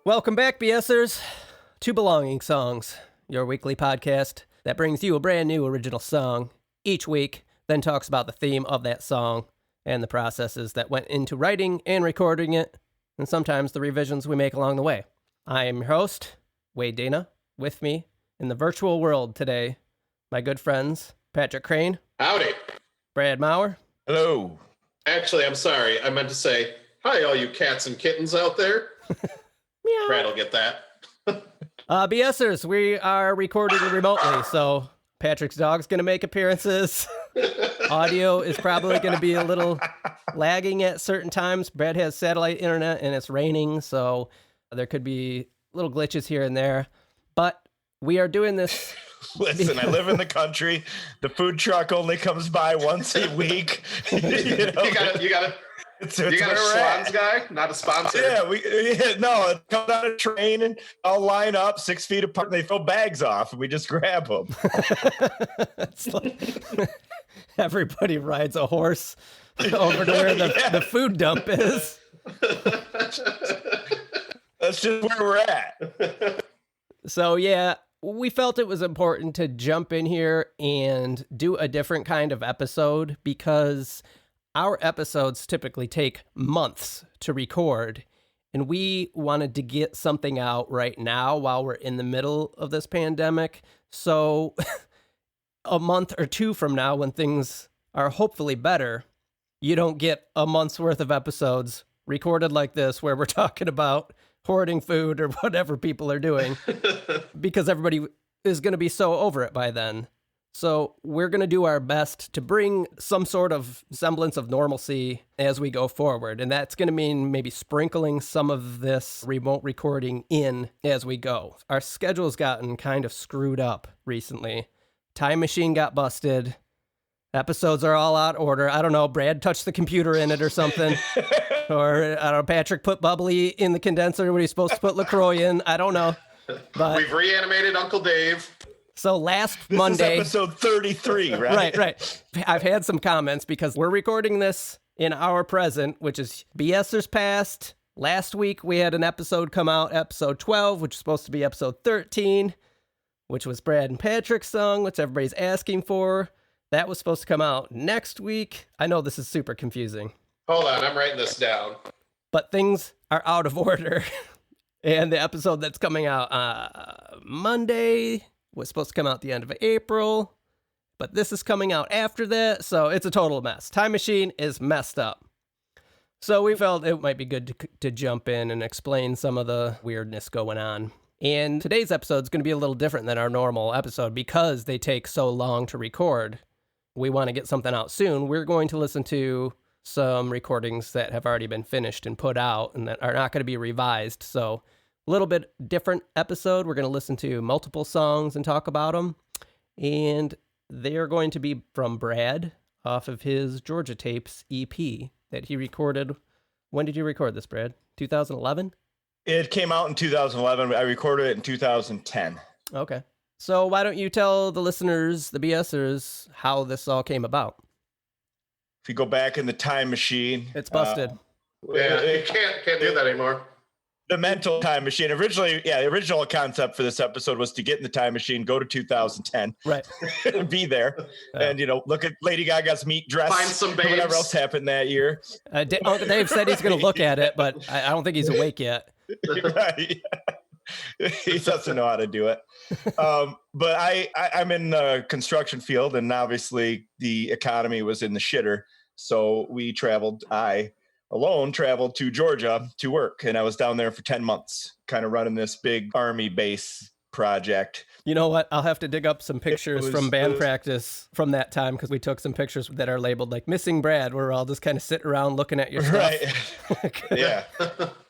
Welcome back, BSers, to Belonging Songs, your weekly podcast that brings you a brand new original song each week, then talks about the theme of that song and the processes that went into writing and recording it, and sometimes the revisions we make along the way. I am your host, Wade Dana. With me in the virtual world today, my good friends, Patrick Crane. Howdy. Brad Maurer. Hello. Actually, I'm sorry. I meant to say, hi, all you cats and kittens out there. Meow. Brad will get that. BSers, we are recording remotely, so Patrick's dog's going to make appearances. Audio is probably going to be a little lagging at certain times. Brad has satellite internet and it's raining, so there could be little glitches here and there. But we are doing this. Listen, I live in the country. The food truck only comes by once a week. You got a Schwann's guy, not a sponsor. No, it comes on a train and I'll line up 6 feet apart and they throw bags off and we just grab them. It's like everybody rides a horse over to where the food dump is. That's just where we're at. So, yeah, we felt it was important to jump in here and do a different kind of episode because our episodes typically take months to record, and we wanted to get something out right now while we're in the middle of this pandemic. So a month or two from now, when things are hopefully better, you don't get a month's worth of episodes recorded like this where we're talking about hoarding food or whatever people are doing because everybody is going to be so over it by then. So we're going to do our best to bring some sort of semblance of normalcy as we go forward. And that's going to mean maybe sprinkling some of this remote recording in as we go. Our schedule's gotten kind of screwed up recently. Time machine got busted. Episodes are all out of order. I don't know, Brad touched the computer in it or something. Or, I don't know, Patrick put bubbly in the condenser when he's supposed to put LaCroix in. I don't know. But we've reanimated Uncle Dave. So last This Monday... is episode 33, right? Right. I've had some comments because we're recording this in our present, which is BSers past. Last week, we had an episode come out, episode 12, which is supposed to be episode 13, which was Brad and Patrick's song, which everybody's asking for. That was supposed to come out next week. I know this is super confusing. Hold on, I'm writing this down. But things are out of order. And the episode that's coming out Monday was supposed to come out at the end of April. But this is coming out after that, so it's a total mess. Time Machine is messed up. So we felt it might be good to jump in and explain some of the weirdness going on. And today's episode is going to be a little different than our normal episode because they take so long to record. We want to get something out soon. We're going to listen to some recordings that have already been finished and put out and that are not going to be revised. So a little bit different episode. We're going to listen to multiple songs and talk about them. And they are going to be from Brad off of his Georgia Tapes EP that he recorded. When did you record this, Brad? 2011? It came out in 2011. I recorded it in 2010. Okay. So why don't you tell the listeners, the BSers, how this all came about? If you go back in the time machine, It's busted. Yeah, you can't do that anymore. The mental time machine. Originally, the original concept for this episode was to get in the time machine, go to 2010, Right. be there, and look at Lady Gaga's meat dress, Find some babes. whatever else happened that year. Uncle Dave said he's going to look at it, but I don't think he's awake yet. Right. He doesn't know how to do it. But I'm in the construction field, and obviously the economy was in the shitter. So I alone traveled to Georgia to work, and I was down there for 10 months, kind of running this big army base project. You know what? I'll have to dig up some pictures from band practice from that time because we took some pictures that are labeled like Missing Brad, where we're all just kind of sitting around looking at your stuff. Right. Yeah.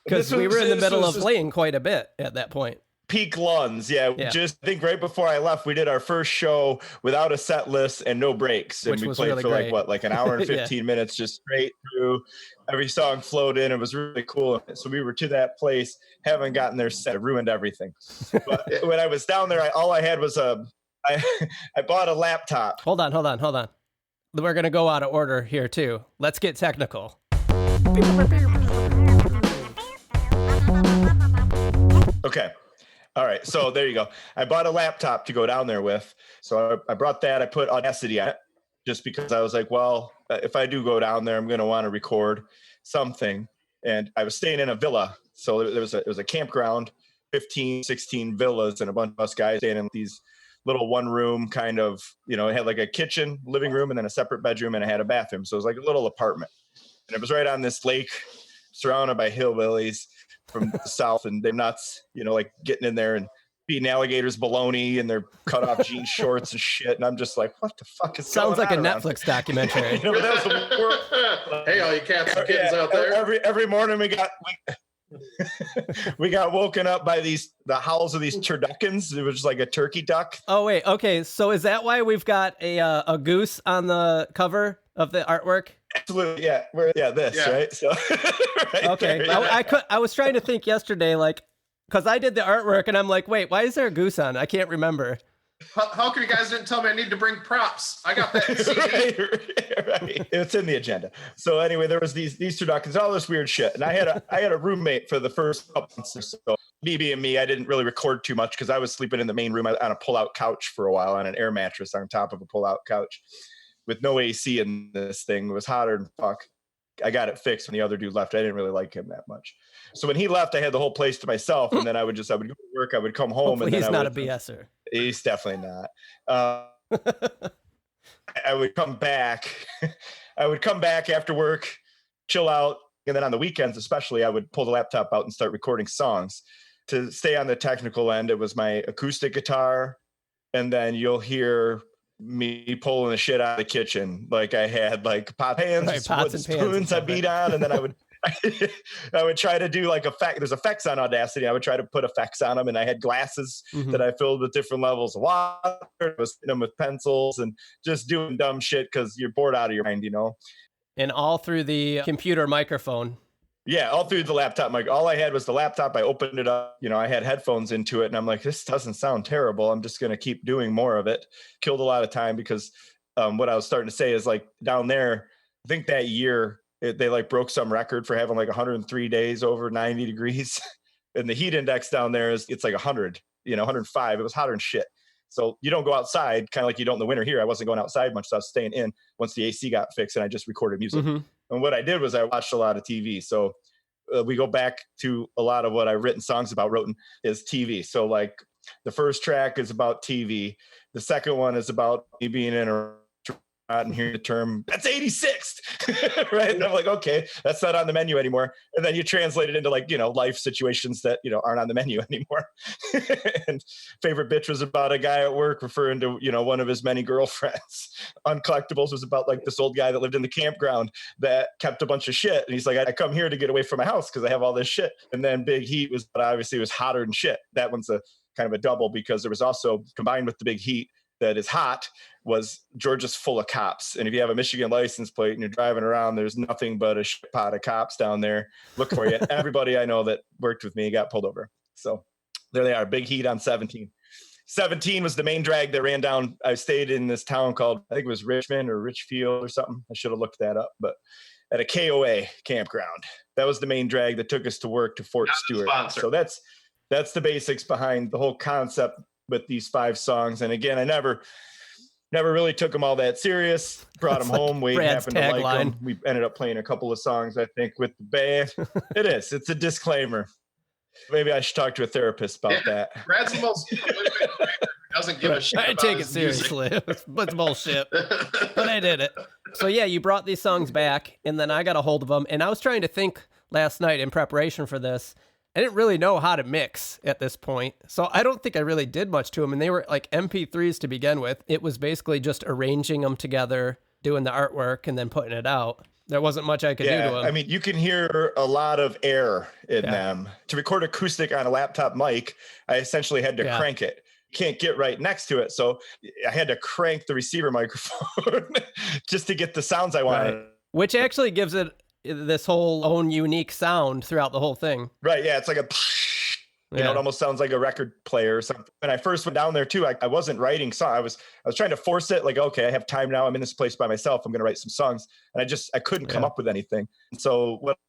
Because we were in the middle of playing quite a bit at that point. Peak Lunds. Yeah. Just I think right before I left, we did our first show without a set list and no breaks. And Which we was played really for great. like an hour and 15 minutes, just straight through. Every song flowed in. It was really cool. So we were to that place, haven't gotten there set. It ruined everything. But when I was down there, all I had was I bought a laptop. Hold on. We're going to go out of order here too. Let's get technical. Okay. All right. So there you go. I bought a laptop to go down there with. So I brought that. I put Audacity on it just because I was like, well, if I do go down there, I'm going to want to record something. And I was staying in a villa. So it was a campground, 15, 16 villas, and a bunch of us guys staying in these little one room kind of, it had like a kitchen, living room, and then a separate bedroom, and it had a bathroom. So it was like a little apartment. And it was right on this lake surrounded by hillbillies from the south, and they're nuts, like getting in there and beating alligators baloney and their cut off jean shorts and shit. And I'm just like, what the fuck is Sounds going like on a around Netflix documentary. But that was the world. Hey, all you cats and kittens out there. Every morning we got woken up by the howls of these turduckens. It was just like a turkey duck. Oh wait, okay. So is that why we've got a goose on the cover of the artwork? Absolutely, yeah. Right? So right okay. there, I was trying to think yesterday, like, because I did the artwork and I'm like, wait, why is there a goose on? I can't remember. How come you guys didn't tell me I need to bring props? I got that CD. right. It's in the agenda. So anyway, there was these turduckens, all this weird shit. And I had a roommate for the first couple months or so. Me being me, I didn't really record too much because I was sleeping in the main room on a pull-out couch for a while, on an air mattress on top of a pull-out couch with no AC in this thing. It was hotter than fuck. I got it fixed when the other dude left. I didn't really like him that much. So when he left, I had the whole place to myself, and then I would go to work. I would come home. Hopefully and then he's not a BSer. He's definitely not. I would come back. I would come back after work, chill out, and then on the weekends, especially, I would pull the laptop out and start recording songs. To stay on the technical end, it was my acoustic guitar, and then you'll hear me pulling the shit out of the kitchen. Like I had like pot pans, right, pots and spoons I beat on, and then I would try to do like there's effects on Audacity. I would try to put effects on them, and I had glasses that I filled with different levels of water. I was hitting them with pencils and just doing dumb shit because you're bored out of your mind, And all through the computer microphone. Yeah, all through the laptop mic. All I had was the laptop. I opened it up. I had headphones into it, and I'm like, this doesn't sound terrible. I'm just going to keep doing more of it. Killed a lot of time because what I was starting to say is like down there, I think that year they like broke some record for having like 103 days over 90 degrees. And the heat index down there it's like 100, 105. It was hotter than shit. So you don't go outside, kind of like you don't in the winter here. I wasn't going outside much, so I was staying in once the AC got fixed, and I just recorded music. And what I did was I watched a lot of TV. So we go back to a lot of what I've written songs about, is TV. So like the first track is about TV. The second one is about me being in a and hearing the term, that's 86th, right? And I'm like, okay, that's not on the menu anymore. And then you translate it into like, life situations that, aren't on the menu anymore. And favorite bitch was about a guy at work referring to, one of his many girlfriends. Uncollectibles was about like this old guy that lived in the campground that kept a bunch of shit. And he's like, I come here to get away from my house because I have all this shit. And then Big Heat obviously was hotter than shit. That one's a kind of a double because there was also combined with the Big Heat that is hot was Georgia's full of cops. And if you have a Michigan license plate and you're driving around, there's nothing but a shit pot of cops down there looking for you. Everybody I know that worked with me got pulled over. So there they are, Big Heat on 17. 17 was the main drag that ran down. I stayed in this town called, I think it was Richmond or Richfield or something. I should have looked that up, but at a KOA campground. That was the main drag that took us to work to Fort Stewart. So that's the basics behind the whole concept with these 5 songs. And again, I never really took them all that serious. Brought them home. Wade happened to like them. We ended up playing a couple of songs, I think, with the band. It's a disclaimer. Maybe I should talk to a therapist about that. Brad's the most doesn't give a shit. I take it seriously. It's bullshit. But I did it. So yeah, you brought these songs back, and then I got a hold of them, and I was trying to think last night in preparation for this. I didn't really know how to mix at this point, so I don't think I really did much to them, and they were like MP3s to begin with. It was basically just arranging them together, doing the artwork, and then putting it out. There wasn't much I could do to them. I mean, you can hear a lot of air in them. To record acoustic on a laptop mic, I essentially had to crank it. Can't get right next to it, so I had to crank the receiver microphone just to get the sounds I wanted. Right. Which actually gives it this whole own unique sound throughout the whole thing. Right, yeah, it's like a it almost sounds like a record player or something. When I first went down there too, I wasn't writing songs. I was trying to force it, like, okay, I have time now. I'm in this place by myself. I'm going to write some songs. And I couldn't come up with anything. And so what I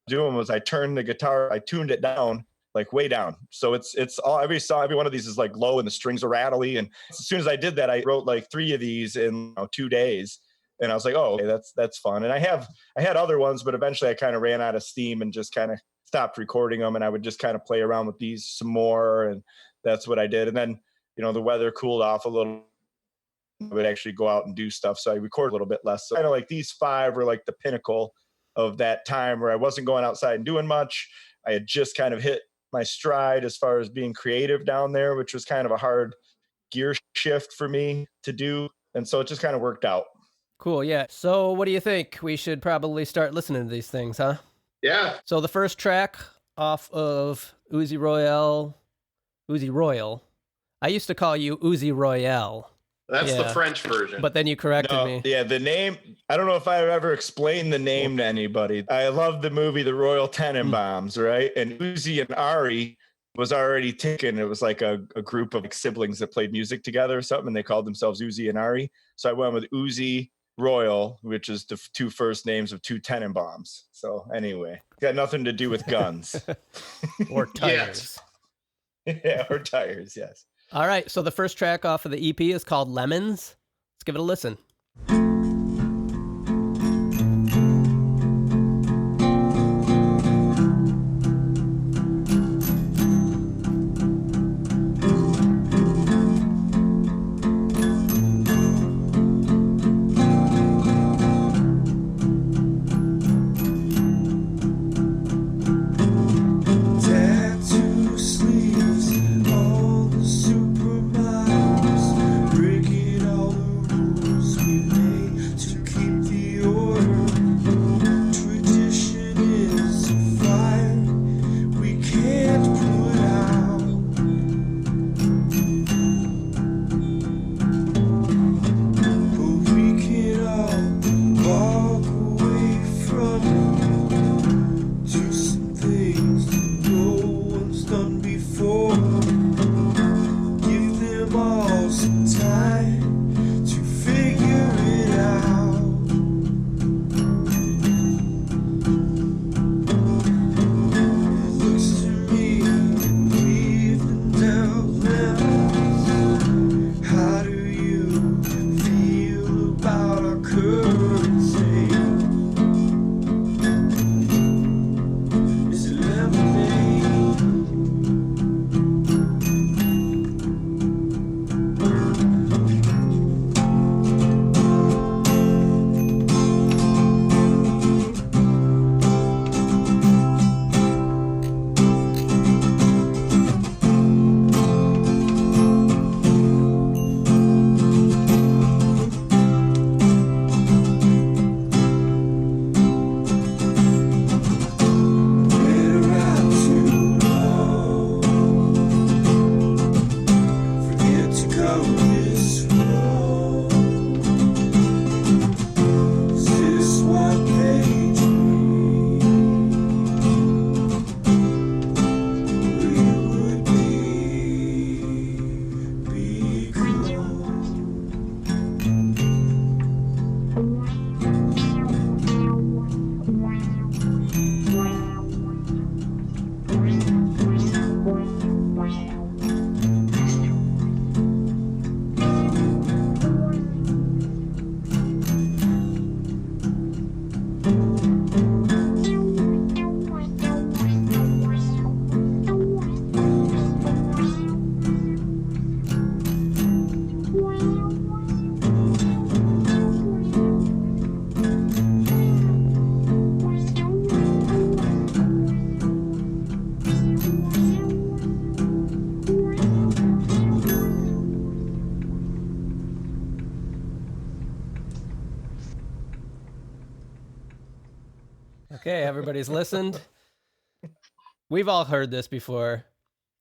was doing was I turned the guitar, I tuned it down like way down. So it's all, every one of these is like low and the strings are rattly. And as soon as I did that, I wrote like 3 of these in 2 days. And I was like, oh, okay, that's fun. And I had other ones, but eventually I kind of ran out of steam and just kind of stopped recording them. And I would just kind of play around with these some more. And that's what I did. And then, the weather cooled off a little. I would actually go out and do stuff. So I record a little bit less. So kind of like these 5 were like the pinnacle of that time where I wasn't going outside and doing much. I had just kind of hit my stride as far as being creative down there, which was kind of a hard gear shift for me to do. And so it just kind of worked out. Cool. Yeah. So what do you think? We should probably start listening to these things, huh? Yeah. So the first track off of Uzi Royale. I used to call you Uzi Royale. That's the French version. But then you corrected me. Yeah, the name, I don't know if I've ever explained the name to anybody. I love the movie The Royal Tenenbaums, right? And Uzi and Ari was already taken. It was like a group of siblings that played music together or something, and they called themselves Uzi and Ari. So I went with Uzi Royal, which is the 2 first names of 2 Tenenbaums. So anyway, got nothing to do with guns. Or tires. Yeah, or tires, yes. All right, so the first track off of the EP is called Lemons. Let's give it a listen. Okay, everybody's listened. We've all heard this before.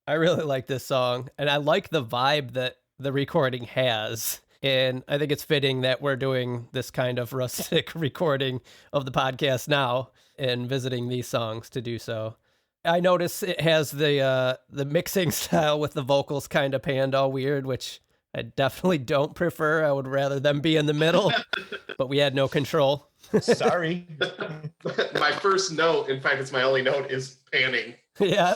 I really like this song, and I like the vibe that the recording has. And I think it's fitting that we're doing this kind of rustic recording of the podcast now and visiting these songs to do so. I notice it has the mixing style with the vocals kind of panned all weird, which I definitely don't prefer. I would rather them be in the middle, but we had no control. Sorry. My first note, in fact, it's my only note, is panning. Yeah.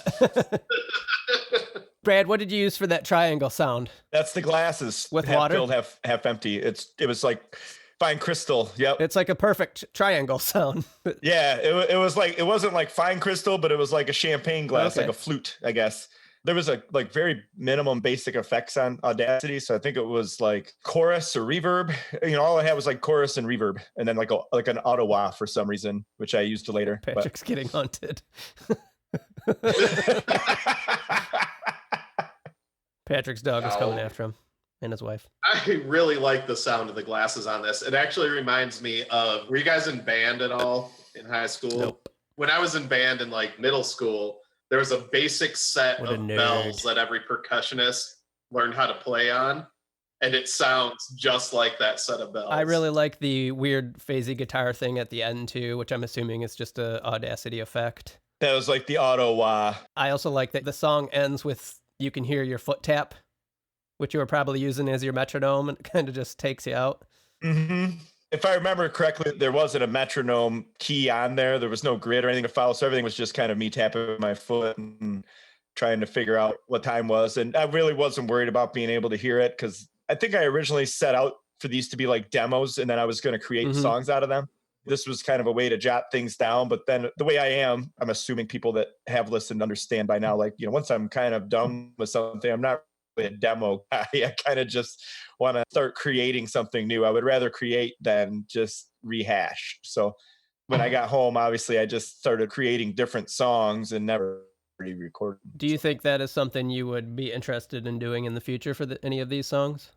Brad, what did you use for that triangle sound? That's the glasses. With half water? filled, half empty. It was like fine crystal. Yep. It's like a perfect triangle sound. Yeah, it was like, it wasn't like fine crystal, but it was like a champagne glass, Okay. like a flute, I guess. There was a like very minimum basic effects on Audacity. So I think it was like chorus or reverb. All I had was like chorus and reverb, and then like an auto wah for some reason, which I used later. Patrick's getting hunted. Patrick's dog is coming after him and his wife. I really like the sound of the glasses on this. It actually reminds me of, were you guys in band at all in high school? Nope. When I was in band in like middle school, there was a basic set of bells that every percussionist learned how to play on. And it sounds just like that set of bells. I really like the weird phasey guitar thing at the end too, which I'm assuming is just a Audacity effect. That was like the auto wah. I also like that the song ends with, you can hear your foot tap, which you were probably using as your metronome, and it kind of just takes you out. Mm-hmm. If I remember correctly, there wasn't a metronome key on there. There was no grid or anything to follow. So everything was just kind of me tapping my foot and trying to figure out what time was. And I really wasn't worried about being able to hear it, because I think I originally set out for these to be like demos, and then I was going to create songs out of them. This was kind of a way to jot things down. But then the way I am, I'm assuming people that have listened understand by now, like, once I'm kind of done with something, I'm not really a demo guy. I kind of just want to start creating something new. I would rather create than just rehash. So when I got home, obviously I just started creating different songs and never re-recorded. Do you think that is something you would be interested in doing in the future for any of these songs?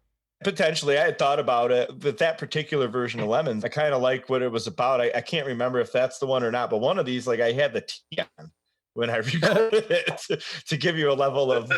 Potentially. I had thought about it, but that particular version of Lemons, I kind of like what it was about. I can't remember if that's the one or not, but one of these, like, I had the T on when I recorded it to give you a level of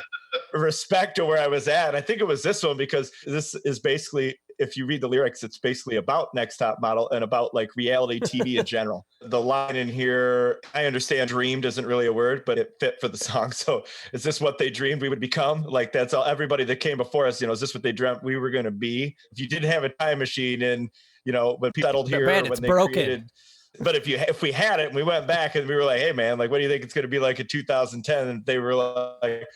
respect to where I was at. I think it was this one, because this is basically, if you read the lyrics, it's basically about Next Top Model and about like reality TV in general. The line in here, I understand dreamed isn't really a word, but it fit for the song. So is this what they dreamed we would become? Like, that's all, everybody that came before us, is this what they dreamt we were going to be? If you didn't have a time machine and, when people settled here, Brad, when they broken. created, but if we had it and we went back and we were like, hey man, like, what do you think it's going to be like in 2010? And they were like,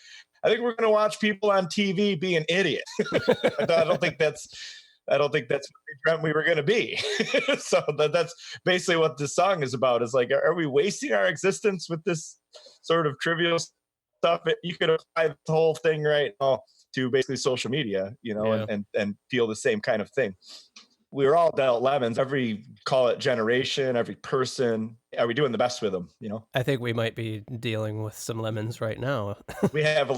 I think we're going to watch people on TV be an idiot. I don't think that's what we dreamt we were going to be. So that's basically what this song is about. Is like, are we wasting our existence with this sort of trivial stuff? You could apply the whole thing right now to basically social media, and feel the same kind of thing. We were all dealt lemons, every, call it generation, every person. Are we doing the best with them? I think we might be dealing with some lemons right now. We have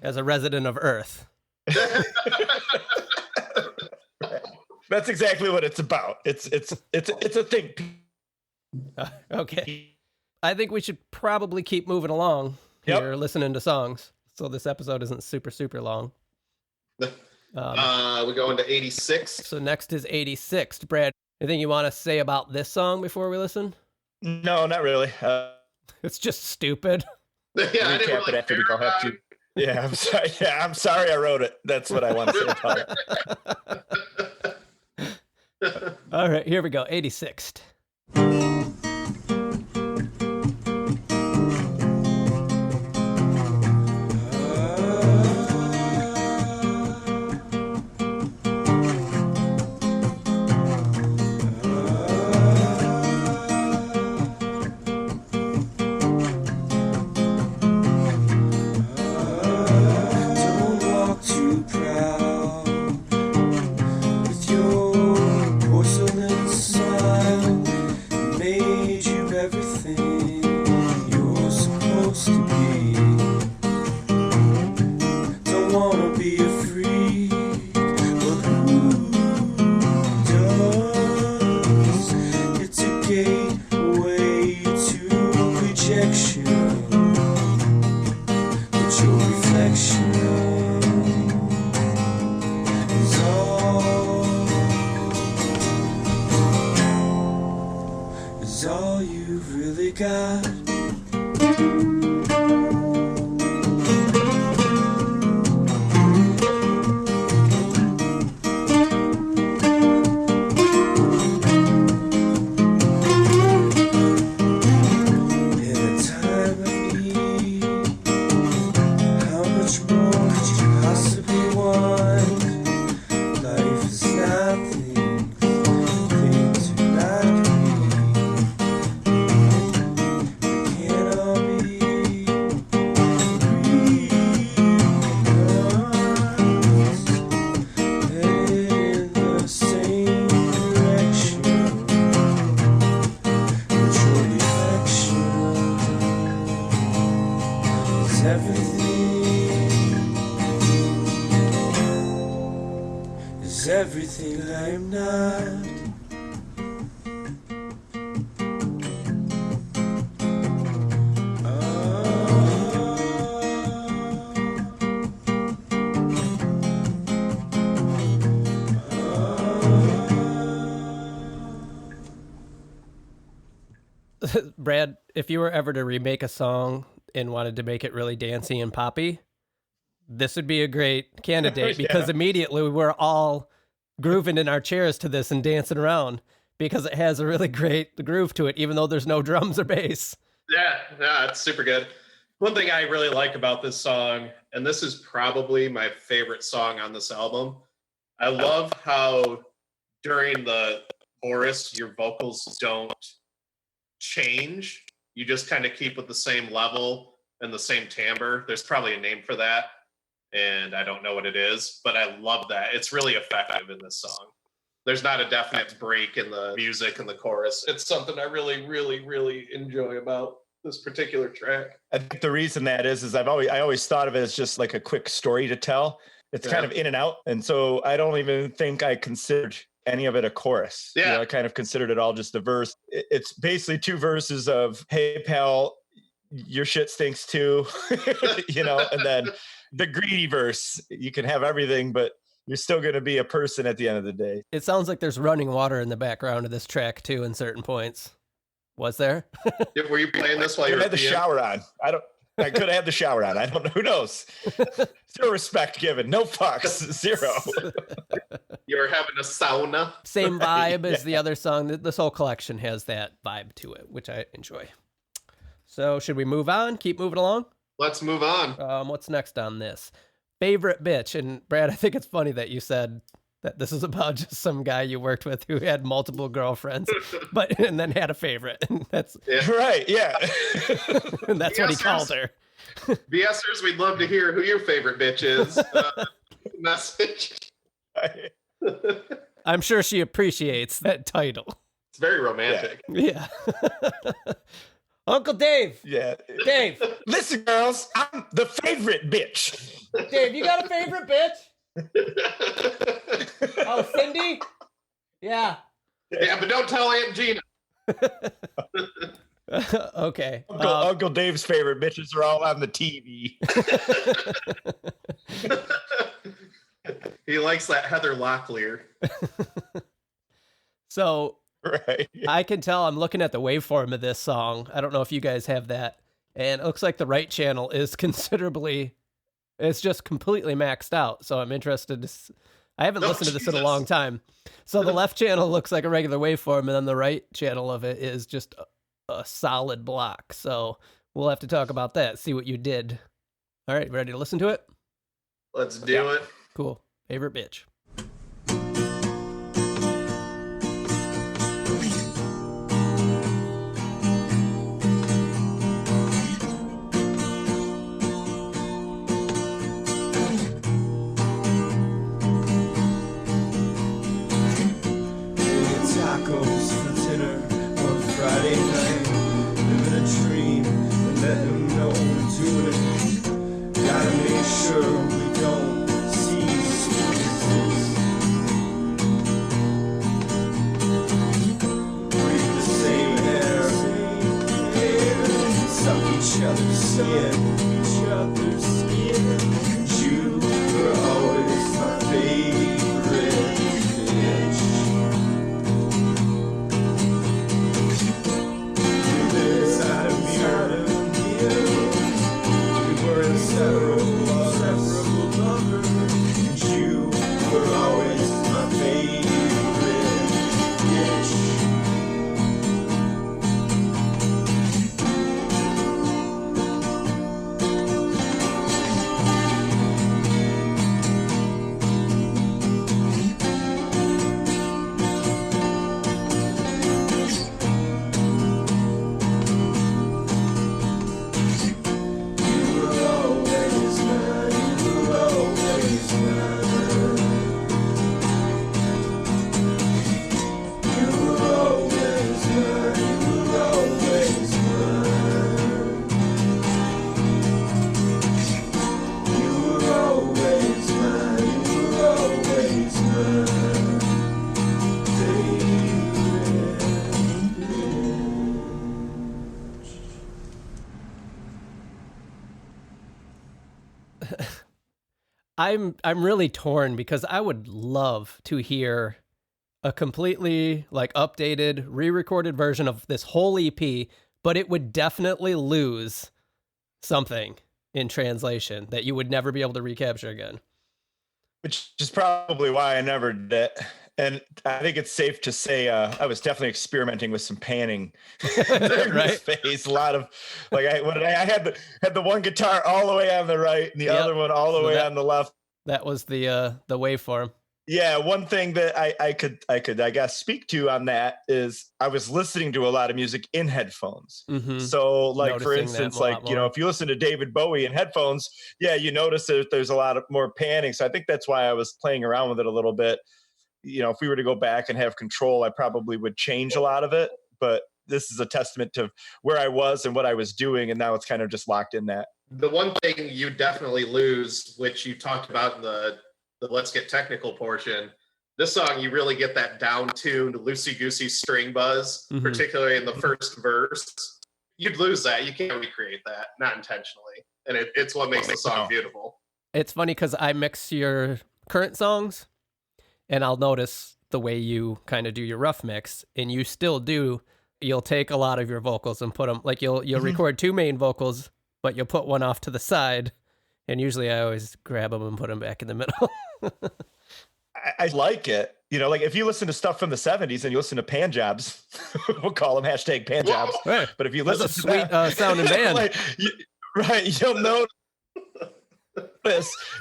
as a resident of Earth. That's exactly what it's about. It's a thing. Okay. I think we should probably keep moving along here, listening to songs, so this episode isn't super, super long. We go into 86. So next is 86. Brad, anything you want to say about this song before we listen? No, not really. It's just stupid. Yeah, I didn't really after we go have to. Yeah, I'm sorry. Yeah, I'm sorry I wrote it. That's what I want to say about it. All right, here we go. 86. is everything I'm not. Brad, if you were ever to remake a song and wanted to make it really dancey and poppy, this would be a great candidate because immediately we're all grooving in our chairs to this and dancing around because it has a really great groove to it, even though there's no drums or bass. Yeah, it's super good. One thing I really like about this song, and this is probably my favorite song on this album, I love how during the chorus, your vocals don't change. You just kind of keep with the same level and the same timbre. There's probably a name for that, and I don't know what it is, but I love that. It's really effective in this song. There's not a definite break in the music and the chorus. It's something I really, really, really enjoy about this particular track. I think the reason that is I always thought of it as just like a quick story to tell. It's kind of in and out, and so I don't even think I considered any of it a chorus. Yeah. You know, I kind of considered it all just a verse. It's basically two verses of, hey, pal, your shit stinks too, you know, and then the greedy verse, you can have everything, but you're still going to be a person at the end of the day. It sounds like there's running water in the background of this track too in certain points. Was there? Were you playing this while you had the shower on? I could have had the shower on. I don't know. Who knows? Zero respect given. No fucks. Zero. You're having a sauna. Same vibe as the other song. This whole collection has that vibe to it, which I enjoy. So should we move on? Keep moving along? Let's move on. What's next on this? Favorite bitch. And Brad, I think it's funny that you said that this is about just some guy you worked with who had multiple girlfriends, and then had a favorite. And that's right. Yeah. And that's what he called her. BSers, we'd love to hear who your favorite bitch is. Message. I'm sure she appreciates that title. It's very romantic. Yeah. Uncle Dave. Yeah. Dave. Listen, girls, I'm the favorite bitch. Dave, you got a favorite bitch? Oh, Cindy? Yeah. Yeah, but don't tell Aunt Gina. Okay. Uncle Dave's favorite bitches are all on the TV. He likes that Heather Locklear. So right. I can tell I'm looking at the waveform of this song. I don't know if you guys have that. And it looks like the right channel is it's just completely maxed out. So I'm interested to... I haven't listened to this in a long time. So the left channel looks like a regular waveform, and then the right channel of it is just a solid block. So we'll have to talk about that, see what you did. All right, ready to listen to it? Let's do it. Cool. Favorite bitch. Tacos for dinner on Friday night. Living a dream and letting them know we're doing it. Gotta make sure we don't cease to exist. Breathe the same air, suck each other's skin. You were always my favorite bitch. Inseparable lovers. You were always my favorite bitch. I'm really torn because I would love to hear a completely like updated, re-recorded version of this whole EP, but it would definitely lose something in translation that you would never be able to recapture again. Which is probably why I never did it. And I think it's safe to say I was definitely experimenting with some panning during this phase. A lot of like I had the one guitar all the way on the right and the other one all the way on the left. That was the waveform. Yeah, one thing that I could I guess speak to on that is I was listening to a lot of music in headphones. Mm-hmm. So like noticing, for instance, like if you listen to David Bowie in headphones, yeah, you notice that there's a lot of more panning. So I think that's why I was playing around with it a little bit. If we were to go back and have control, I probably would change a lot of it. But this is a testament to where I was and what I was doing, and now it's kind of just locked in that. The one thing you definitely lose, which you talked about in the let's get technical portion, this song you really get that down-tuned loosey-goosey string buzz, particularly in the first verse. You'd lose that. You can't recreate that, not intentionally, and it's what makes the song beautiful. It's funny because I mix your current songs and I'll notice the way you kind of do your rough mix, and you still do. You'll take a lot of your vocals and put them like you'll record two main vocals, but you'll put one off to the side. And usually I always grab them and put them back in the middle. I like it. Like if you listen to stuff from the 70s and you listen to pan jobs, we'll call them hashtag pan jobs. Right. But if you listen to sweet sounding band,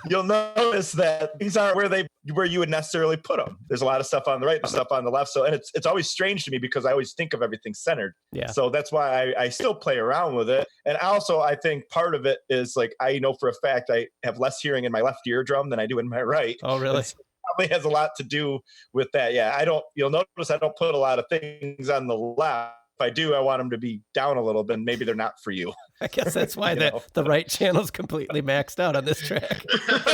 you'll notice that these aren't where you would necessarily put them. There's a lot of stuff on the right, stuff on the left. So, and it's always strange to me because I always think of everything centered. Yeah. So that's why I still play around with it. And also I think part of it is like, I know for a fact I have less hearing in my left eardrum than I do in my right. Oh, really? So probably has a lot to do with that. Yeah. You'll notice I don't put a lot of things on the left. If I do, I want them to be down a little bit. Maybe they're not for you. I guess that's why the right channel's completely maxed out on this track.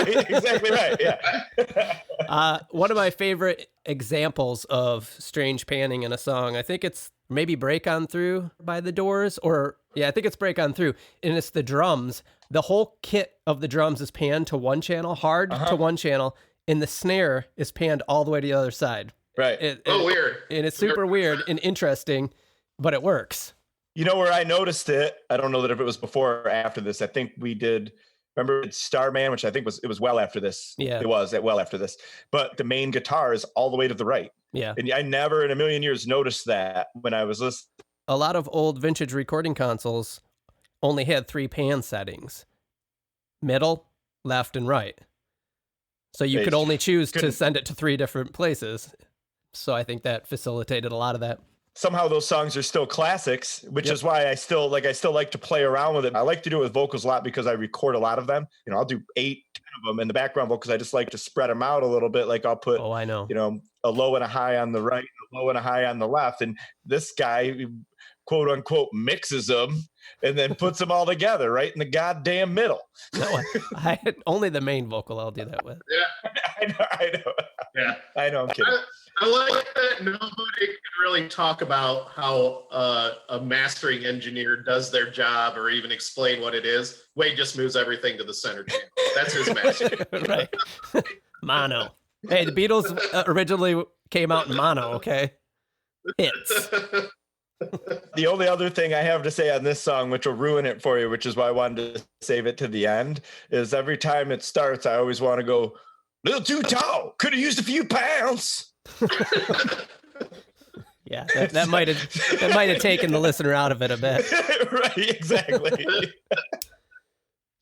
Exactly right. Yeah. One of my favorite examples of strange panning in a song, I think it's maybe Break On Through by The Doors, I think it's Break On Through, and it's the drums. The whole kit of the drums is panned to one channel, hard to one channel, and the snare is panned all the way to the other side. Right. Weird. And it's super weird and interesting, but it works. Where I noticed it, I don't know that if it was before or after this. I think we did, remember Starman, which I think it was well after this. Yeah. It was well after this. But the main guitar is all the way to the right. Yeah. And I never in a million years noticed that when I was listening. A lot of old vintage recording consoles only had 3 pan settings: middle, left, and right. So you could only choose to send it to 3 different places. So I think that facilitated a lot of that. Somehow those songs are still classics, which is why I still like to play around with it. I like to do it with vocals a lot because I record a lot of them. I'll do 8, 10 of them in the background vocals. I just like to spread them out a little bit. Like I'll put, I know, a low and a high on the right, a low and a high on the left. And this guy, quote unquote, mixes them and then puts them all together right in the goddamn middle. No, I only the main vocal I'll do that with. Yeah. I know. Yeah. I know, I'm kidding. I like that nobody can really talk about how a mastering engineer does their job or even explain what it is. Wade just moves everything to the center channel. That's his mastering. Right. Mono. Hey, the Beatles originally came out in mono, okay? Hits. The only other thing I have to say on this song, which will ruin it for you, which is why I wanted to save it to the end, is every time it starts, I always want to go, a little too tall. Could have used a few pounds. Yeah, that might have taken the listener out of it a bit. Right, exactly.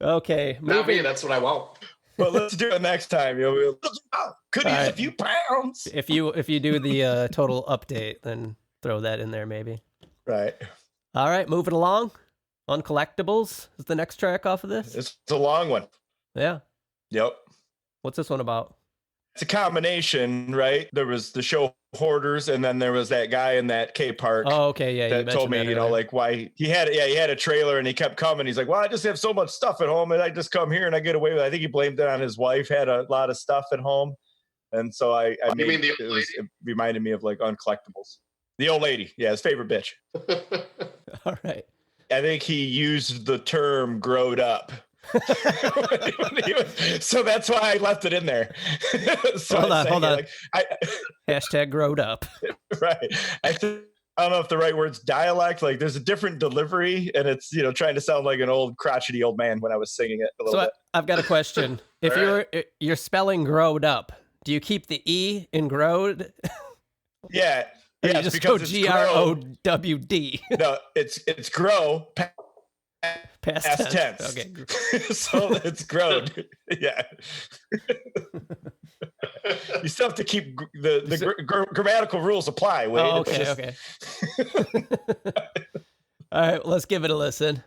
Okay, not me. That's what I want. But let's do it next time. Could use a few pounds. If you do the total update, then throw that in there maybe. Right. All right, moving along. Uncollectibles is the next track off of this. It's a long one. Yeah. Yep. What's this one about? It's a combination, right? There was the show Hoarders, and then there was that guy in that K Park. Oh, okay, yeah. That told me, like why he had a trailer and he kept coming. He's like, well, I just have so much stuff at home, and I just come here and I get away with it. I think he blamed it on his wife had a lot of stuff at home, and so it reminded me of like Uncollectibles. The old lady, yeah, his favorite bitch. All right. I think he used the term "growed up." So that's why I left it in there. So hold on. like, Hashtag growed up. Right. I don't know if the right word's dialect. Like there's a different delivery, and it's trying to sound like an old crotchety old man when I was singing it a little bit. I've got a question. If you're spelling growed up, do you keep the E in growed? Yeah. Or you just go GROWD? No, it's grow past tense. Okay. So it's growed. Yeah. You still have to keep the grammatical rules apply. Wade. Oh, okay. All right, let's give it a listen.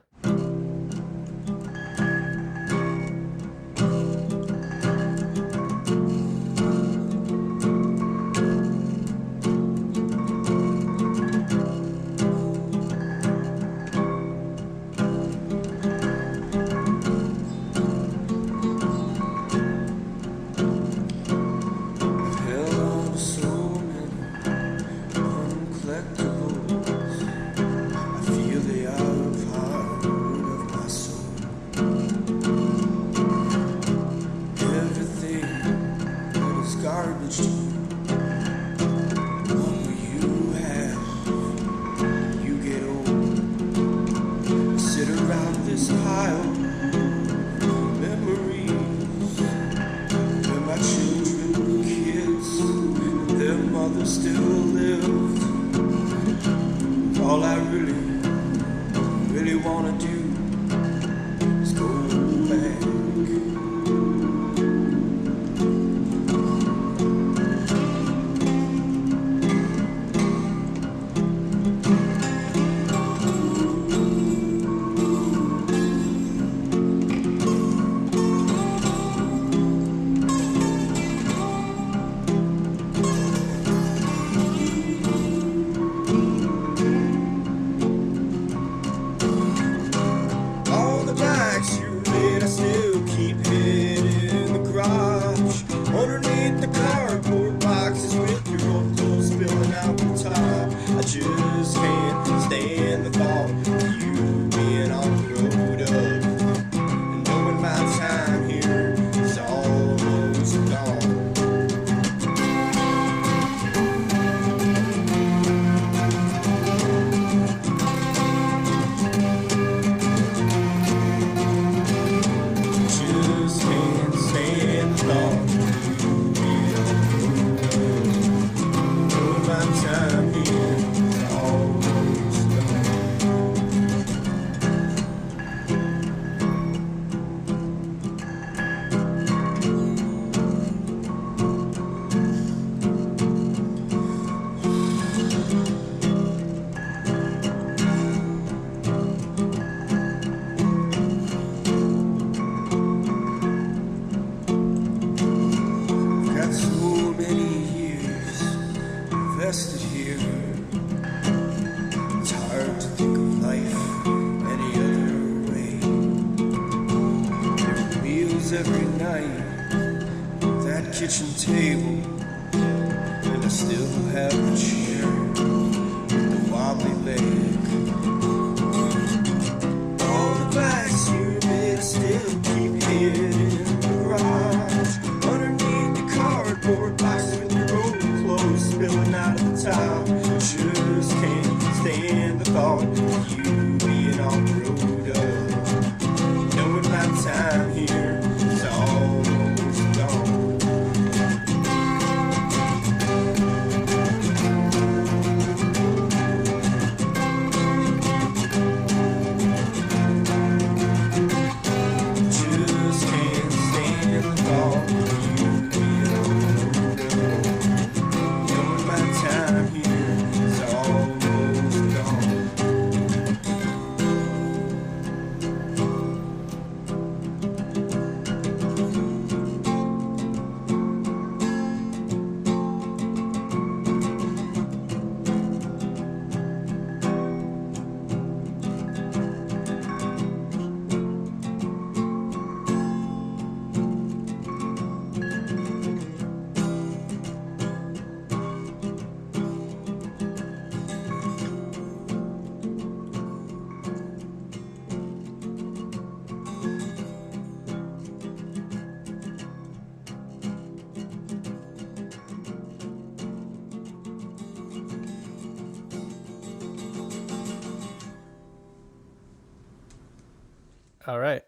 All right.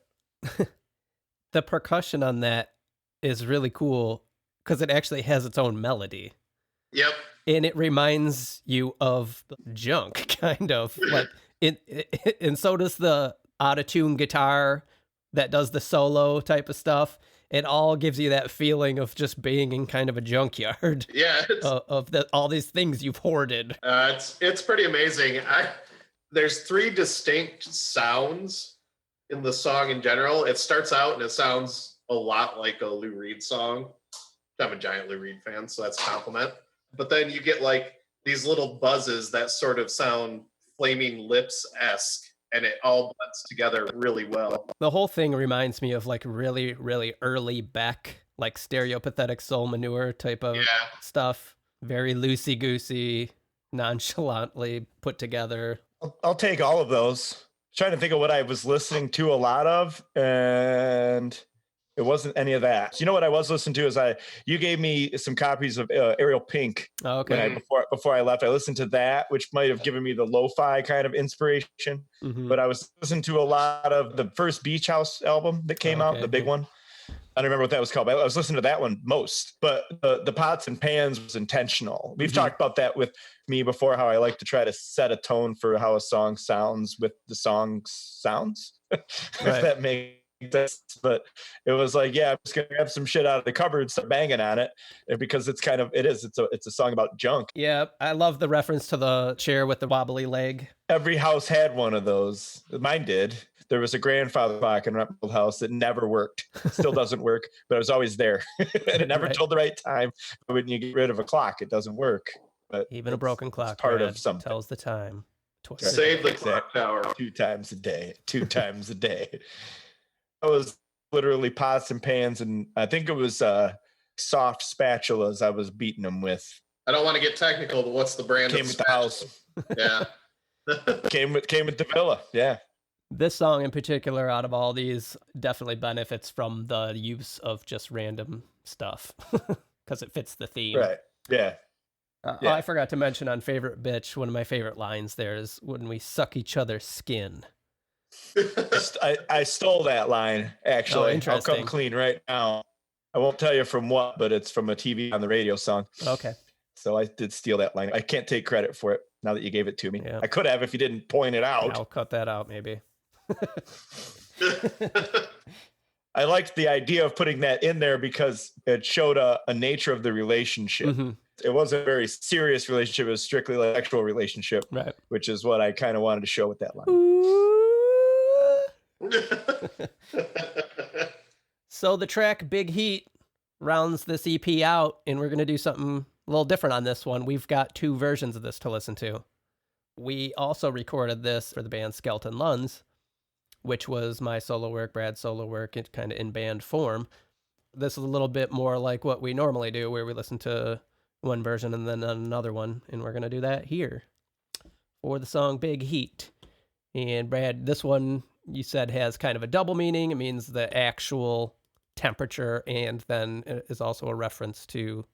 The percussion on that is really cool because it actually has its own melody. Yep. And it reminds you of junk, kind of. Like and so does the out-of-tune guitar that does the solo type of stuff. It all gives you that feeling of just being in kind of a junkyard. Yeah. Of all these things you've hoarded. It's pretty amazing. There's 3 distinct sounds in the song in general. It starts out and it sounds a lot like a Lou Reed song. I'm a giant Lou Reed fan, so that's a compliment. But then you get like these little buzzes that sort of sound Flaming Lips-esque, and it all blends together really well. The whole thing reminds me of like really, really early Beck, like Stereopathetic Soul Manure type of stuff. Very loosey-goosey, nonchalantly put together. I'll take all of those. Trying to think of what I was listening to a lot of, and it wasn't any of that. So you know what I was listening to is you gave me some copies of Ariel Pink. Oh, okay. Before I left, I listened to that, which might have given me the lo-fi kind of inspiration. Mm-hmm. But I was listening to a lot of the first Beach House album that came out, the big one. I don't remember what that was called, but I was listening to that one most. But the pots and pans was intentional. We've talked about that with me before, how I like to try to set a tone for how a song sounds with the song's sounds, if that makes sense. But it was like, I'm just gonna grab some shit out of the cupboard and start banging on it, because it's a song about junk. Yeah, I love the reference to the chair with the wobbly leg. Every house had one of those. Mine did. There was a grandfather clock in our old house that never worked. Still doesn't work, but it was always there. And it never told the right time. But when you get rid of a clock, it doesn't work. But even a broken clock part of something tells the time. Save the clock tower. 2 times a day. 2 times a day. I was literally pots and pans, and I think it was soft spatulas I was beating them with. I don't want to get technical, but what's the brand? Came with the house. Yeah. came with the villa. Yeah. This song in particular, out of all these, definitely benefits from the use of just random stuff because it fits the theme. Right. Yeah. Oh, I forgot to mention on Favorite Bitch, one of my favorite lines there is when we suck each other's skin. I stole that line, actually. Oh, interesting. I'll come clean right now. I won't tell you from what, but it's from a TV on the radio song. Okay. So I did steal that line. I can't take credit for it now that you gave it to me. Yeah. I could have if you didn't point it out. I'll cut that out maybe. I liked the idea of putting that in there because it showed a nature of the relationship. Mm-hmm. It wasn't a very serious relationship. It was strictly like an actual relationship, right? Which is what I kind of wanted to show with that line. So the track Big Heat rounds this EP out, and we're going to do something a little different on this one. We've got 2 versions of this to listen to. We also recorded this for the band Skeleton Lunds, which was my solo work, Brad's solo work, kind of in band form. This is a little bit more like what we normally do, where we listen to one version and then another one, and we're going to do that here for the song Big Heat. And Brad, this one you said has kind of a double meaning. It means the actual temperature, and then it is also a reference to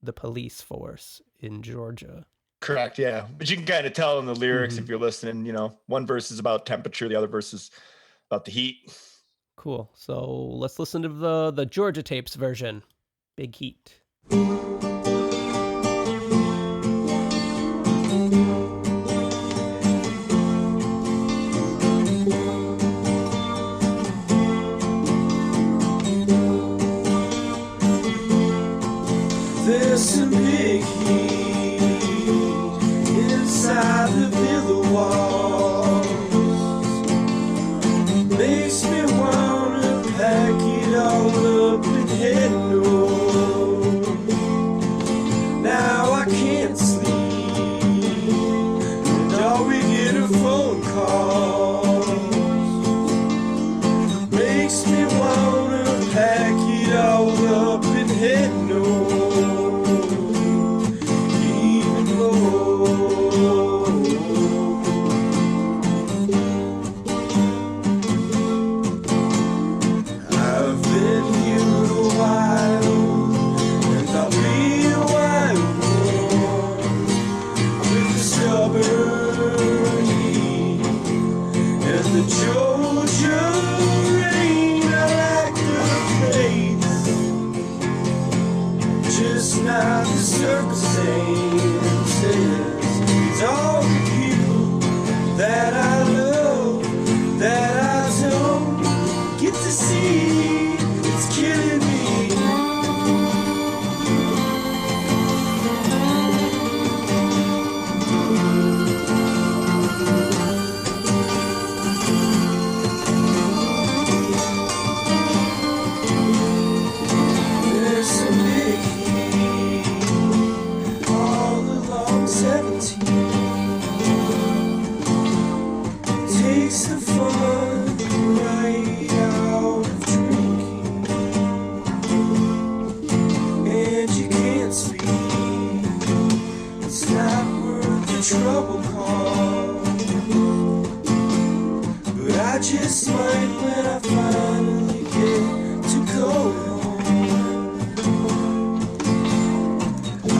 the police force in Georgia. Correct, yeah. But you can kind of tell in the lyrics if you're listening, one verse is about temperature, the other verse is about the heat. Cool. So let's listen to the Georgia Tapes version, Big Heat. There's some big heat inside the villa walls. Makes me wanna pack it all up and head north. Now I can't sleep, and all we get are phone calls. Makes me wanna pack it all up and head north. Georgia trouble calls, but I just might when I finally get to go home.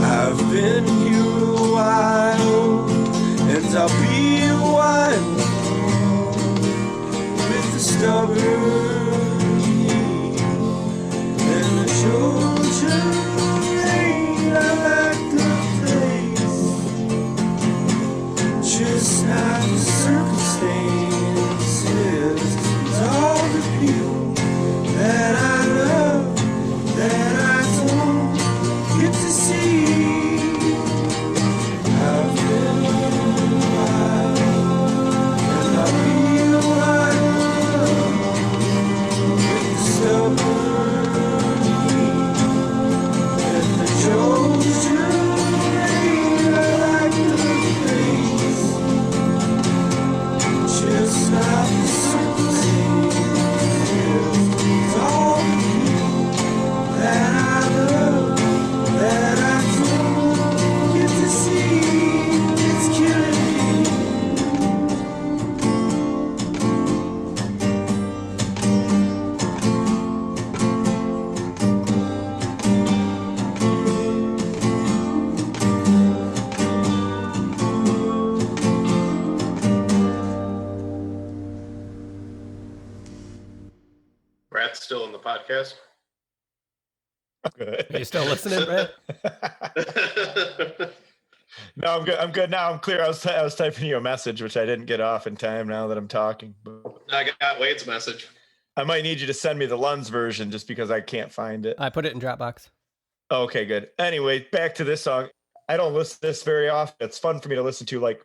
I've been here a while, and I'll be a while with the stubborn heat and the Georgia rain. I like the place, just not the circumstances, and all the people that I love that I don't get to see. I've been a while, and I'll be a while with the stubborn heat and the Georgia rain. I like the place, just not the circumstances, all the people that I love that I don't get to see. It's killing me. Brad's still in the podcast. Good. Are you still listening, Brad? No, I'm good. I'm good now. I'm clear. I was typing you a message, which I didn't get off in time now that I'm talking. But I got Wade's message. I might need you to send me the Lunds version just because I can't find it. I put it in Dropbox. Okay, good. Anyway, back to this song. I don't listen to this very often. It's fun for me to listen to. Like,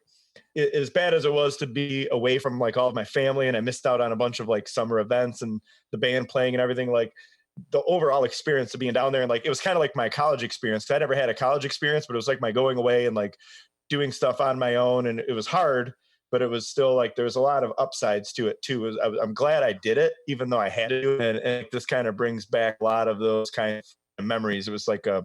as bad as it was to be away from like all of my family, and I missed out on a bunch of like summer events and the band playing and everything, like the overall experience of being down there, and like it was kind of like my college experience. I never had a college experience, but it was like my going away and like doing stuff on my own, and it was hard, but it was still like there was a lot of upsides to it too. I'm glad I did it, even though I had to do it, and this kind of brings back a lot of those kind of memories. It was like I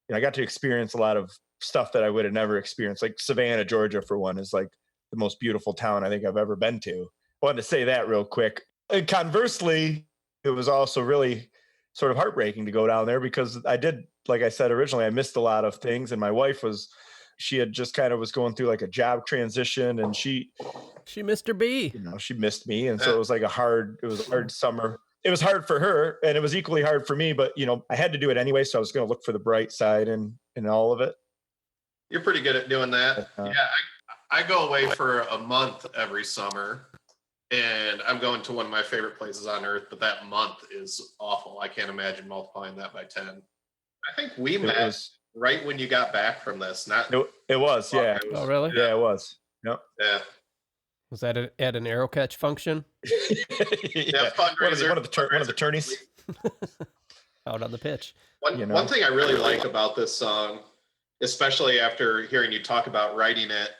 got to experience a lot of stuff that I would have never experienced. Like Savannah, Georgia, for one, is like the most beautiful town I think I've ever been to. I wanted to say that real quick. And conversely, it was also really sort of heartbreaking to go down there because I did, like I said originally, I missed a lot of things, and my wife she had just kind of was going through like a job transition, and she Mr. B. she missed me, and so it was a hard summer. It was hard for her, and it was equally hard for me, but I had to do it anyway, so I was going to look for the bright side in all of it. You're pretty good at doing that. Yeah, I go away for a month every summer, and I'm going to one of my favorite places on earth, but that month is awful. I can't imagine multiplying that by 10. I think we met right when you got back from this. It was, yeah. Oh, really? Yeah, it was. Yep. Yeah. Was that at an arrow catch function? Yeah, fundraiser. One of the tourneys. Out on the pitch. One thing I really like about this song, especially after hearing you talk about writing it,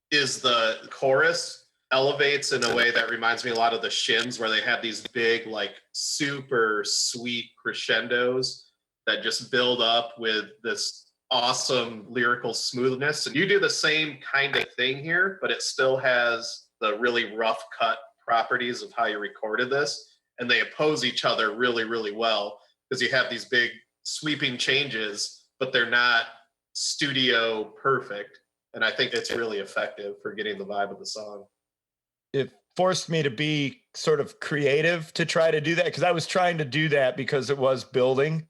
is the chorus elevates in a way that reminds me a lot of the Shins, where they have these big, like, super sweet crescendos that just build up with this awesome lyrical smoothness. And you do the same kind of thing here, but it still has the really rough cut properties of how you recorded this. And they oppose each other really, really well, because you have these big sweeping changes, but they're not studio perfect. And I think it's really effective for getting the vibe of the song. It forced me to be sort of creative to try to do that, because I was trying to do that because it was building.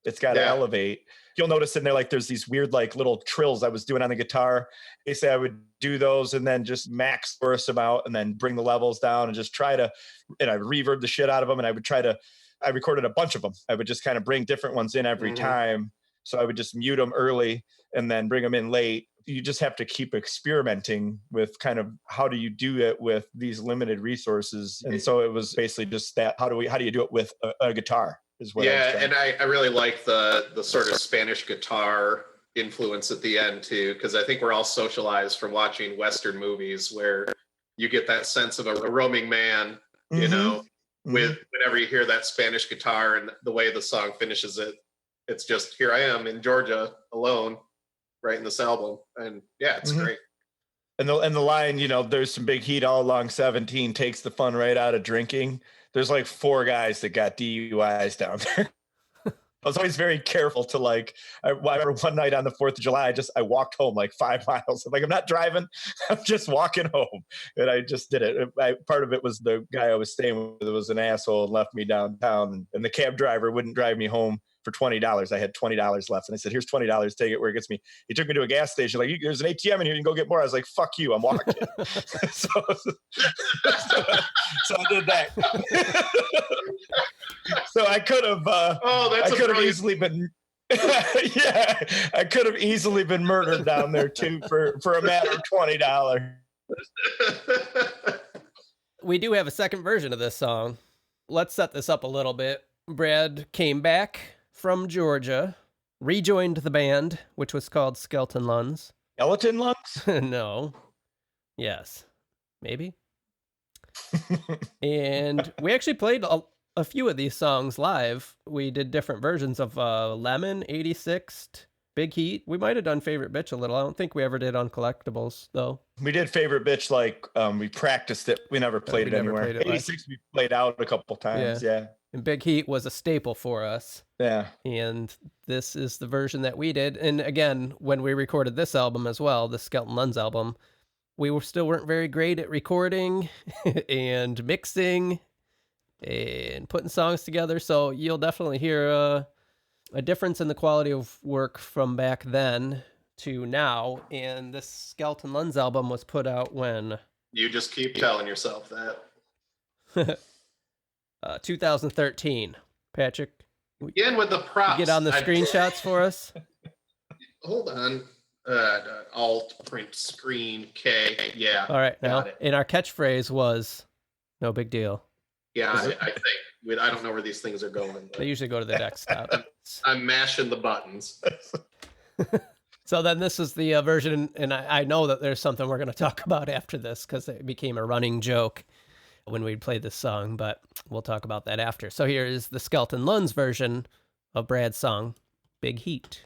It's got to elevate. You'll notice in there, like, there's these weird, like, little trills I was doing on the guitar. Basically, I would do those and then just max chorus them out and then bring the levels down and just try to, and I reverb the shit out of them. And I recorded a bunch of them. I would just kind of bring different ones in every time. So I would just mute them early and then bring them in late. You just have to keep experimenting with kind of how do you do it with these limited resources. And so it was basically just that, how do you do it with a guitar is what and I really like the sort of Spanish guitar influence at the end too, because I think we're all socialized from watching Western movies where you get that sense of a roaming man, you know, with whenever you hear that Spanish guitar and the way the song finishes it, it's just, here I am in Georgia alone writing this album. And yeah, it's great. And the line, you know, there's some big heat all along 17, takes the fun right out of drinking. There's like 4 guys that got DUIs down there. I was always very careful to like, I remember one night on the 4th of July, I walked home like 5 miles. I'm like, I'm not driving, I'm just walking home. And I just did it. Part of it was the guy I was staying with was an asshole and left me downtown. And the cab driver wouldn't drive me home for $20. I had $20 left. And I said, here's $20, take it where it gets me. He took me to a gas station. Like, there's an ATM in here, you can go get more. I was like, fuck you, I'm walking. so I did that. So I could have, easily been, yeah, I could have easily been murdered down there too for a matter of $20. We do have a second version of this song. Let's set this up a little bit. Brad came back from Georgia, rejoined the band, which was called Skeleton Lungs. Skeleton Lungs? No. Yes. Maybe. And we actually played a few of these songs live. We did different versions of Lemon, 86th, Big Heat. We might have done Favorite Bitch a little. I don't think we ever did on Collectibles, though. We did Favorite Bitch, like, we practiced it. We never played it anywhere. 86 we played out a couple times, yeah. And Big Heat was a staple for us. Yeah. And this is the version that we did. And again, when we recorded this album as well, the Skeleton Lungs album, we still weren't very great at recording and mixing and putting songs together. So you'll definitely hear a difference in the quality of work from back then to now. And this Skeleton Lungs album was put out when? You just keep telling yourself that. 2013. Patrick, again with the props. Get on the screenshots for us. Hold on. Alt print screen K. Yeah. All right. Now, and our catchphrase was "No big deal." Yeah, I think I don't know where these things are going. They usually go to the desktop. I'm mashing the buttons. So then this is the version, and I know that there's something we're going to talk about after this because it became a running joke when we played this song, but we'll talk about that after. So here is the Skeleton Lungs version of Brad's song, Big Heat.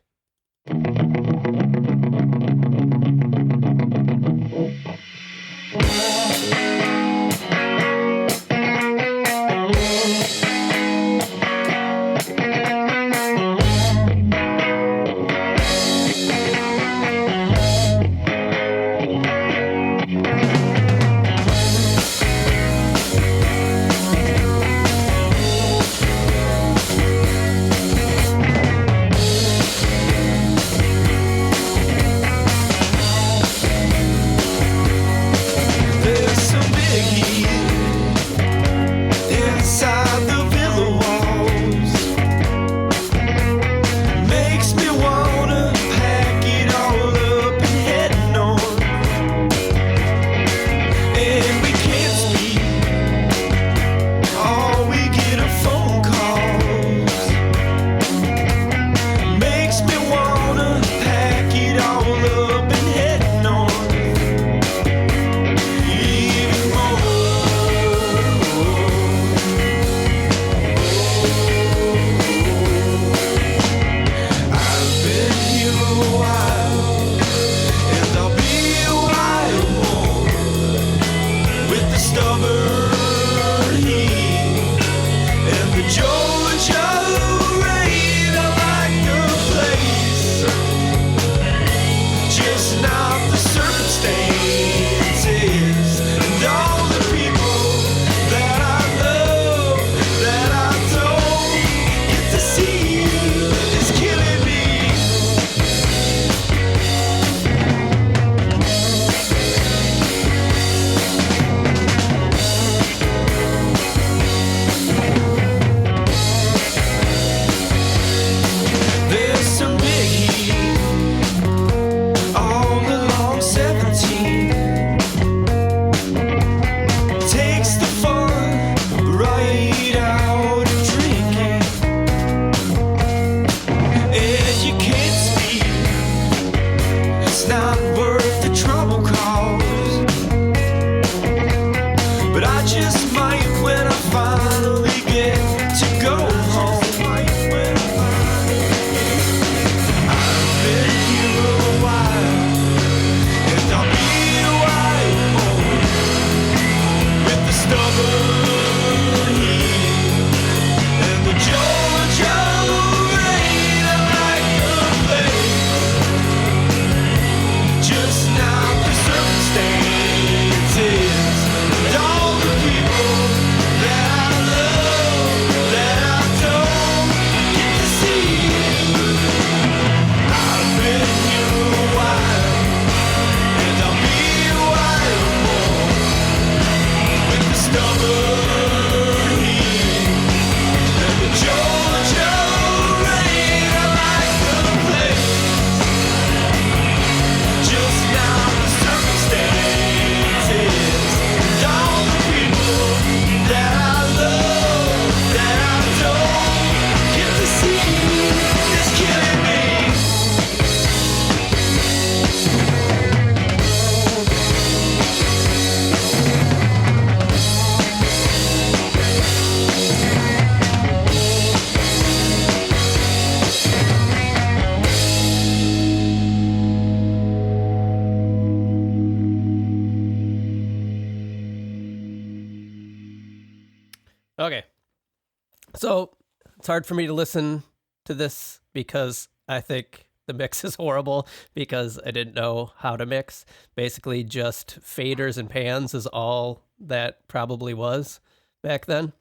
So it's hard for me to listen to this because I think the mix is horrible because I didn't know how to mix. Basically, just faders and pans is all that probably was back then.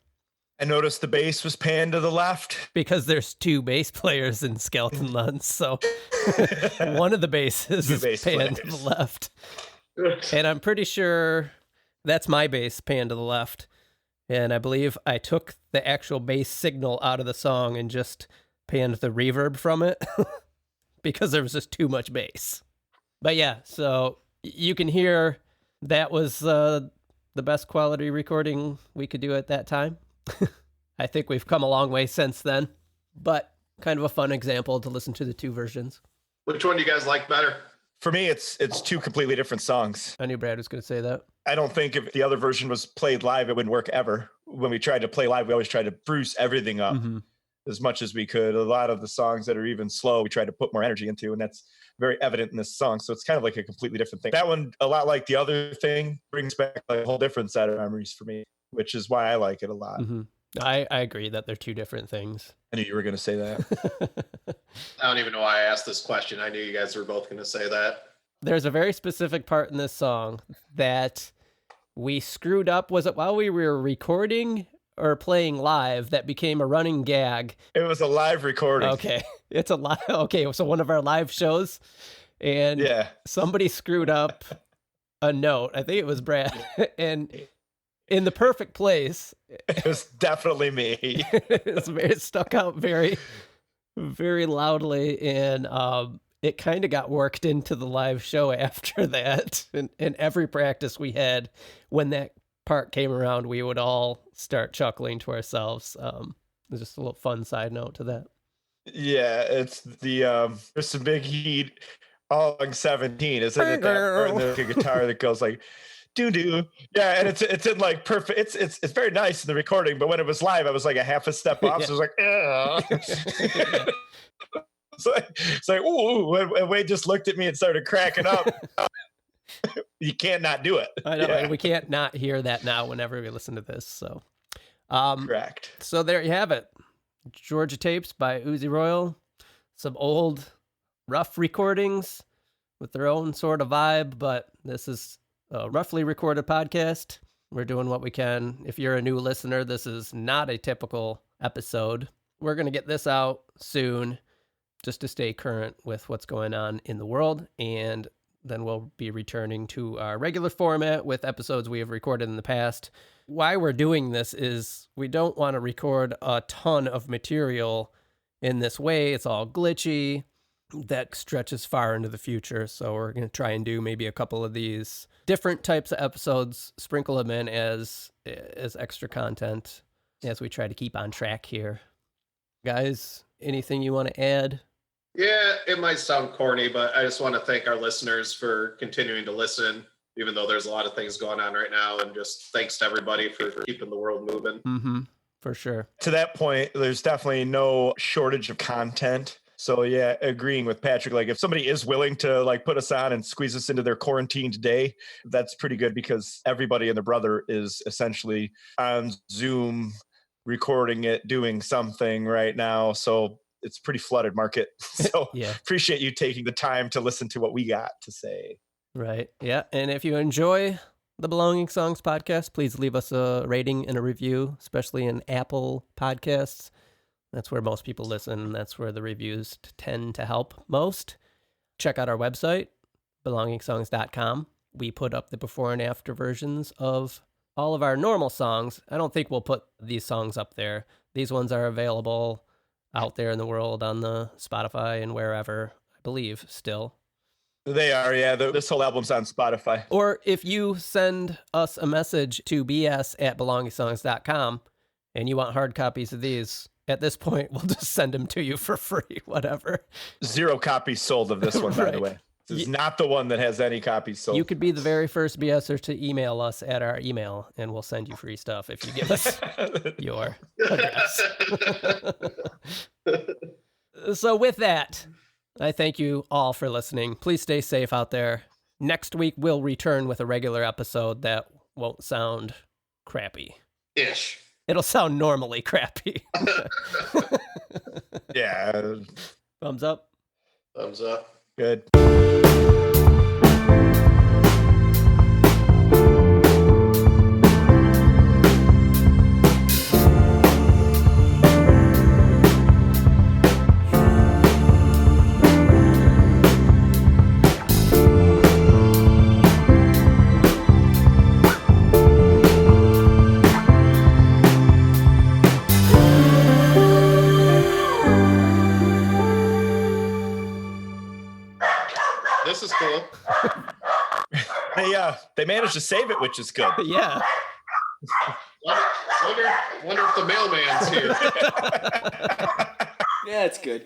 I noticed the bass was panned to the left. Because there's two bass players in Skeleton Nuns, so one of the basses is panned to the left. And I'm pretty sure that's my bass panned to the left. And I believe I took the actual bass signal out of the song and just panned the reverb from it because there was just too much bass. But yeah, so you can hear that was the best quality recording we could do at that time. I think we've come a long way since then, but kind of a fun example to listen to the two versions. Which one do you guys like better? For me, it's two completely different songs. I knew Brad was going to say that. I don't think if the other version was played live, it wouldn't work ever. When we tried to play live, we always tried to spruce everything up as much as we could. A lot of the songs that are even slow, we tried to put more energy into, and that's very evident in this song. So it's kind of like a completely different thing. That one, a lot like the other thing, brings back a whole different set of memories for me, which is why I like it a lot. I agree that they're two different things. I knew you were going to say that. I don't even know why I asked this question. I knew you guys were both going to say that. There's a very specific part in this song that we screwed up. Was it while we were recording or playing live that became a running gag? It was a live recording. Okay. It's a live. Okay. So one of our live shows, and somebody screwed up a note. I think it was Brad. And in the perfect place. It was definitely me. It stuck out very, very loudly. And it kind of got worked into the live show after that. And every practice we had, when that part came around, we would all start chuckling to ourselves. Just a little fun side note to that. Yeah, it's the there's some big heat all along 17, isn't it? The guitar that goes like doo. Yeah, and it's in like perfect. It's very nice in the recording, but when it was live, I was like a half a step off. So I was like, it's like, ooh, and Wade just looked at me and started cracking up. You can't not do it. I know, and we can't not hear that now whenever we listen to this. So, correct. So there you have it. Georgia Tapes by Uzi Royal. Some old, rough recordings with their own sort of vibe, but this is a roughly recorded podcast. We're doing what we can. If you're a new listener, this is not a typical episode. We're going to get this out soon just to stay current with what's going on in the world, and then we'll be returning to our regular format with episodes we have recorded in the past. Why we're doing this is we don't want to record a ton of material in this way. It's all glitchy. That stretches far into the future. So we're going to try and do maybe a couple of these different types of episodes, sprinkle them in as extra content as we try to keep on track here. Guys, anything you want to add? Yeah, it might sound corny, but I just want to thank our listeners for continuing to listen, even though there's a lot of things going on right now. And just thanks to everybody for keeping the world moving. For sure. To that point, there's definitely no shortage of content. So yeah, agreeing with Patrick, like if somebody is willing to like put us on and squeeze us into their quarantined day, that's pretty good because everybody and their brother is essentially on Zoom recording it, doing something right now. So it's pretty flooded market. So appreciate you taking the time to listen to what we got to say. Right. Yeah. And if you enjoy the Belonging Songs podcast, please leave us a rating and a review, especially in Apple Podcasts. That's where most people listen. That's where the reviews tend to help most. Check out our website, belongingsongs.com. We put up the before and after versions of all of our normal songs. I don't think we'll put these songs up there. These ones are available out there in the world on the Spotify and wherever, I believe, still. They are, yeah. This whole album's on Spotify. Or if you send us a message to bs@belongingsongs.com and you want hard copies of these, at this point, we'll just send them to you for free, whatever. 0 copies sold of this one, by the way. This is not the one that has any copies sold. You could be the very first BSer to email us at our email, and we'll send you free stuff if you give us your address. So with that, I thank you all for listening. Please stay safe out there. Next week, we'll return with a regular episode that won't sound crappy. Ish. It'll sound normally crappy. Yeah. Thumbs up. Thumbs up. Good. This is cool. They managed to save it, which is good. Yeah. Wonder if the mailman's here. Yeah, it's good.